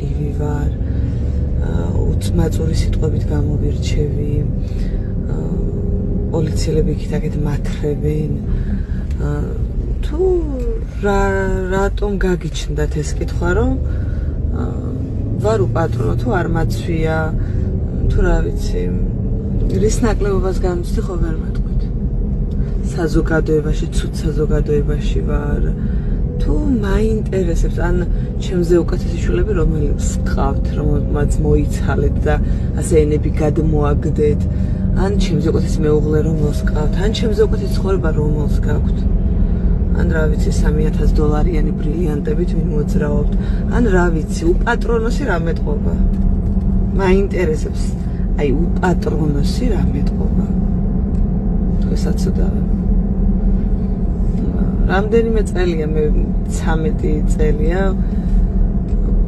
მარტივი ვარ, უცმაწური სიტყვებით გამოვირჩევი, პოლიციელები იქით-აქეთ მათრევენ. თუ რატომ გაგიჩნდათ ეს კითხვა, რომ ვარ უპატრონო, თუ არ მაცვია, თუ რა ვიცი, რის ნაკლებობას განვიცდი ხო ვერ მეტყვით. საზოგადოებაში, ცუდ საზოგადოებაში ვარ, თუ მაინტერესებს, ან ჩემზე უკეთესი შვილები რომელებს გყავთ, რომელმაც მოიცალეთ და ასე ენები გადმოაგდეთ, ან ჩემზე უკეთესი მეუღლე რომელს გყავთ, ან ჩემზე უკეთესი ცხოვრება რომელს გაქვთ. ან რა ვიცი, $3000 ბრილიანტებით ვინ მოძრაობთ, ან რა ვიცი, უპატრონოსი რა მეტყობა. მაინტერესებს, აი უპატრონოსი რა მეტყობა. თქვენსაცოდავე. რამდენიმე წელია, მე 13 წელია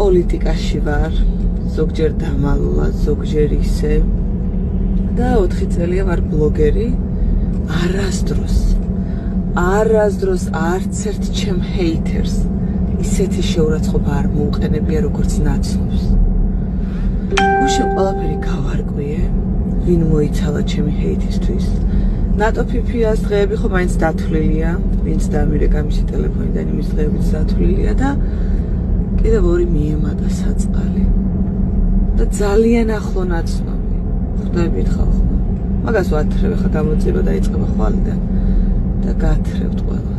პოლიტიკაში ვარ, ზოგჯერ დამალულად, ზოგჯერ ისე. და 4 წელია ვარ ბლოგერი. არასდროს არც ერთ ჩემ ჰეითერს ისეთი შეურაცხყოფა არ მოუყენებია, როგორც ნაცნობს. გუშინ ყველაფერი გავარკვიე, ვინ მოიცალა ჩემი ჰეითისთვის. ნატოფიფიას დღეები ხო მაინც დათვლილია, ვინც დამირეკა მისი ტელეფონიდან, იმის დღეებიც დათვლილია და კიდევ 2 მიემატა საწყალი. და ძალიან ახლო ნაცნობი. ხვდებით ხალხო. მაგას ვათრევ, ხა გამოწება და იწყება ხვალიდან და გათრევთ ყველა.